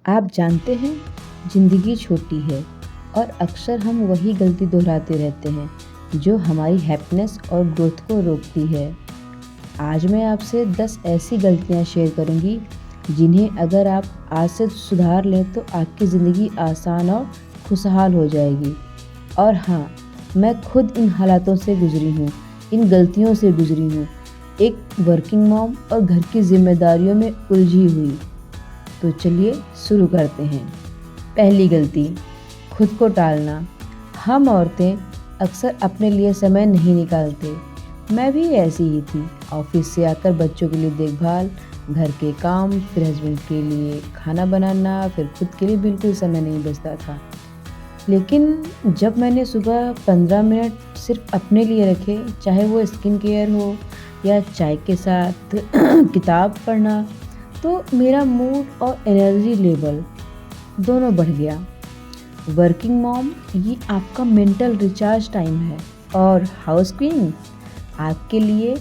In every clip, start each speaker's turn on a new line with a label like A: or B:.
A: आप जानते हैं, ज़िंदगी छोटी है और अक्सर हम वही गलती दोहराते रहते हैं जो हमारी हैप्पीनेस और ग्रोथ को रोकती है। आज मैं आपसे 10 ऐसी गलतियां शेयर करूंगी जिन्हें अगर आप आज से सुधार लें तो आपकी ज़िंदगी आसान और खुशहाल हो जाएगी। और हाँ, मैं खुद इन हालातों से गुजरी हूँ, इन गलतियों से गुजरी हूँ। एक वर्किंग मॉम और घर की जिम्मेदारियों में उलझी हुई। तो चलिए शुरू करते हैं। पहली गलती, खुद को टालना। हम औरतें अक्सर अपने लिए समय नहीं निकालते। मैं भी ऐसी ही थी। ऑफिस से आकर बच्चों के लिए देखभाल, घर के काम, फिर हस्बैंड के लिए खाना बनाना, फिर खुद के लिए बिल्कुल समय नहीं बचता था। लेकिन जब मैंने सुबह 15 मिनट सिर्फ अपने लिए रखे, चाहे वो स्किन केयर हो या चाय के साथ किताब पढ़ना, तो मेरा मूड और एनर्जी लेवल दोनों बढ़ गया। वर्किंग मॉम, ये आपका मेंटल रिचार्ज टाइम है, और हाउस क्वीन आपके लिए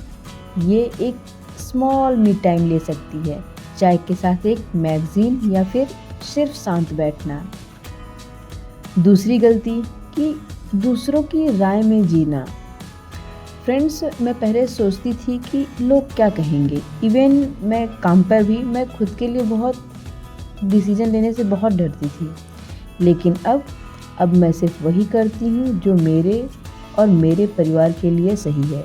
A: ये एक स्मॉल मी टाइम ले सकती है, चाय के साथ एक मैगज़ीन या फिर सिर्फ शांत बैठना। दूसरी गलती कि दूसरों की राय में जीना। फ्रेंड्स, मैं पहले सोचती थी कि लोग क्या कहेंगे। इवन मैं काम पर भी मैं खुद के लिए बहुत डिसीजन लेने से बहुत डरती थी। लेकिन अब मैं सिर्फ वही करती हूँ जो मेरे और मेरे परिवार के लिए सही है।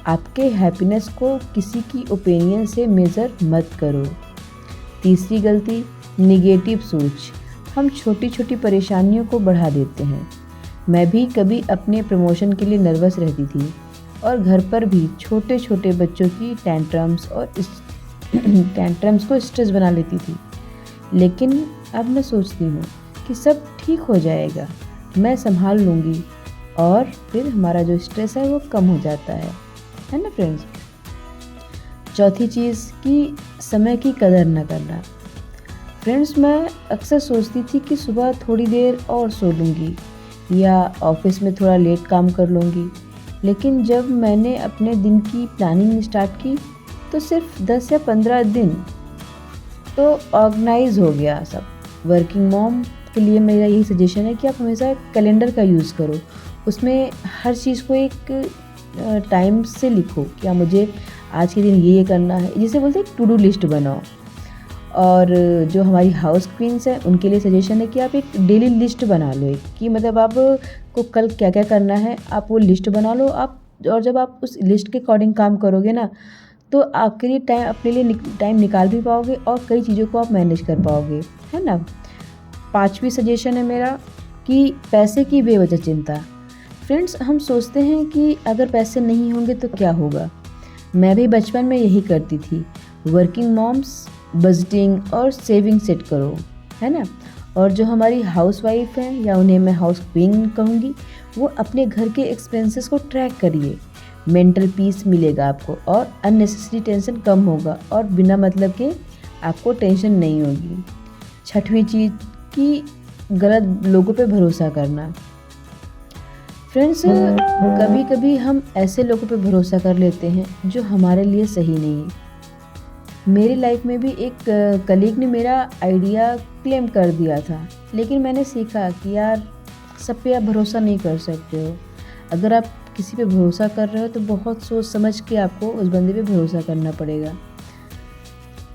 A: आपके हैप्पीनेस को किसी की ओपिनियन से मेज़र मत करो। तीसरी गलती, निगेटिव सोच। हम छोटी छोटी परेशानियों को बढ़ा देते हैं। मैं भी कभी अपने प्रमोशन के लिए नर्वस रहती थी और घर पर भी छोटे छोटे बच्चों की टैंट्रम्स को स्ट्रेस बना लेती थी। लेकिन अब मैं सोचती हूँ कि सब ठीक हो जाएगा, मैं संभाल लूँगी, और फिर हमारा जो स्ट्रेस है वो कम हो जाता है ना फ्रेंड्स। चौथी चीज़ कि समय की कदर न करना। फ्रेंड्स, मैं अक्सर सोचती थी कि सुबह थोड़ी देर और सो लूँगी या ऑफिस में थोड़ा लेट काम कर लूँगी। लेकिन जब मैंने अपने दिन की प्लानिंग स्टार्ट की तो सिर्फ 10 या 15 दिन तो ऑर्गेनाइज हो गया सब। वर्किंग मॉम के लिए मेरा यही सजेशन है कि आप हमेशा कैलेंडर का यूज़ करो। उसमें हर चीज़ को एक टाइम से लिखो, क्या मुझे आज के दिन ये करना है, जिसे बोलते हैं टू डू लिस्ट बनाओ। और जो हमारी हाउस क्वींस हैं उनके लिए सजेशन है कि आप एक डेली लिस्ट बना लो, कि मतलब आप को कल क्या क्या करना है आप वो लिस्ट बना लो आप। और जब आप उस लिस्ट के अकॉर्डिंग काम करोगे ना, तो आपके लिए अपने लिए टाइम निकाल भी पाओगे और कई चीज़ों को आप मैनेज कर पाओगे, है ना। पांचवी सजेशन है मेरा कि पैसे की बेवजह चिंता। फ्रेंड्स, हम सोचते हैं कि अगर पैसे नहीं होंगे तो क्या होगा। मैं भी बचपन में यही करती थी। वर्किंग मॉम्स बजटिंग और सेविंग सेट करो, है ना। और जो हमारी हाउस वाइफ हैं, या उन्हें मैं हाउस क्वीन कहूँगी, वो अपने घर के एक्सपेंसेस को ट्रैक करिए। मेंटल पीस मिलेगा आपको और अननेसेसरी टेंशन कम होगा और बिना मतलब के आपको टेंशन नहीं होगी। छठवीं चीज़ कि गलत लोगों पे भरोसा करना। फ्रेंड्स, कभी कभी हम ऐसे लोगों पे भरोसा कर लेते हैं जो हमारे लिए सही नहीं है। मेरी लाइफ में भी एक कलीग ने मेरा आइडिया क्लेम कर दिया था, लेकिन मैंने सीखा कि यार, सब पे आप भरोसा नहीं कर सकते हो। अगर आप किसी पे भरोसा कर रहे हो तो बहुत सोच समझ के आपको उस बंदे पे भरोसा करना पड़ेगा।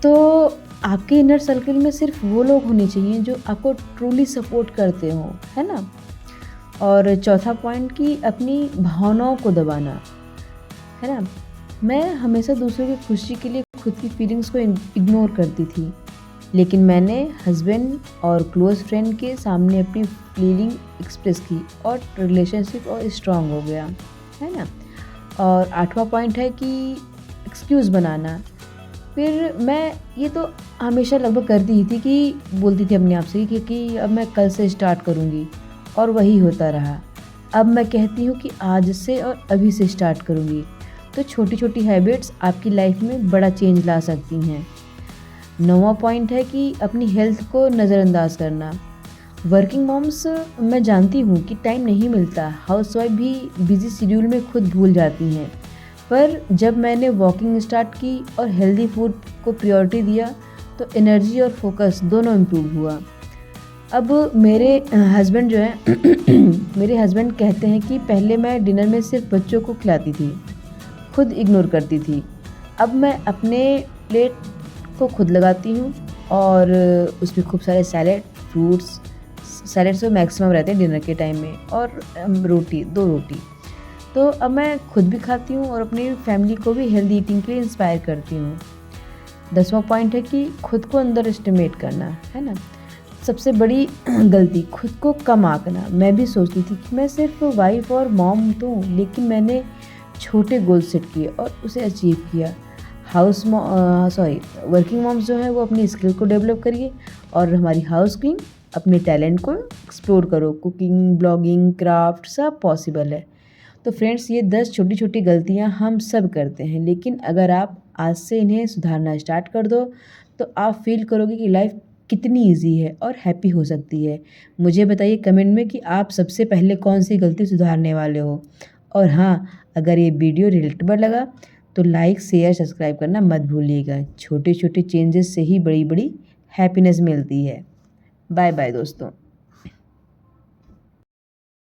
A: तो आपके इनर सर्कल में सिर्फ वो लोग होने चाहिए जो आपको ट्रूली सपोर्ट करते हो, है ना। और चौथा पॉइंट कि अपनी भावनाओं को दबाना, है ना। मैं हमेशा दूसरों की खुशी के लिए खुद की फीलिंग्स को इग्नोर करती थी, लेकिन मैंने हस्बैंड और क्लोज फ्रेंड के सामने अपनी फीलिंग एक्सप्रेस की और रिलेशनशिप और स्ट्रांग हो गया, है ना। और आठवां पॉइंट है कि एक्सक्यूज़ बनाना। फिर मैं ये तो हमेशा लगभग करती ही थी कि बोलती थी अपने आप से कि अब मैं कल से स्टार्ट करूँगी, और वही होता रहा। अब मैं कहती हूँ कि आज से और अभी से स्टार्ट करूँगी। तो छोटी छोटी हैबिट्स आपकी लाइफ में बड़ा चेंज ला सकती हैं। 9वां पॉइंट है कि अपनी हेल्थ को नज़रअंदाज करना। वर्किंग मॉम्स, मैं जानती हूँ कि टाइम नहीं मिलता, हाउसवाइफ भी बिजी शेड्यूल में खुद भूल जाती हैं। पर जब मैंने वॉकिंग स्टार्ट की और हेल्दी फूड को प्रायोरिटी दिया तो एनर्जी और फोकस दोनों इम्प्रूव हुआ। अब मेरे हस्बैंड जो है मेरे हस्बैंड कहते हैं कि पहले मैं डिनर में सिर्फ बच्चों को खिलाती थी, खुद इग्नोर करती थी। अब मैं अपने प्लेट को खुद लगाती हूँ और उसमें खूब सारे सैलेड, फ्रूट्स, सैलेड्स तो मैक्सिमम रहते हैं डिनर के टाइम में, और रोटी, 2 रोटी। तो अब मैं खुद भी खाती हूँ और अपनी फैमिली को भी हेल्दी ईटिंग के लिए इंस्पायर करती हूँ। 10वां पॉइंट है कि खुद को अंडर एस्टिमेट करना, है ना? सबसे बड़ी गलती खुद को कम आंकना। मैं भी सोचती थी कि मैं सिर्फ वाइफ और मॉम तो हूँ, लेकिन मैंने छोटे गोल सेट किए और उसे अचीव किया। वर्किंग मॉम्स जो है वो अपनी स्किल को डेवलप करिए, और हमारी हाउस क्वीन अपने टैलेंट को एक्सप्लोर करो। कुकिंग, ब्लॉगिंग, क्राफ्ट सब पॉसिबल है। तो फ्रेंड्स, ये 10 छोटी छोटी गलतियाँ हम सब करते हैं, लेकिन अगर आप आज से इन्हें सुधारना स्टार्ट कर दो तो आप फील करोगे कि लाइफ कितनी इजी है और हैप्पी हो सकती है। मुझे बताइए कमेंट में कि आप सबसे पहले कौन सी गलती सुधारने वाले हो। और हाँ, अगर ये वीडियो रिलेटेबल लगा तो लाइक, शेयर, सब्सक्राइब करना मत भूलिएगा। छोटे छोटे चेंजेस से ही बड़ी बड़ी हैप्पीनेस मिलती है। बाय बाय दोस्तों।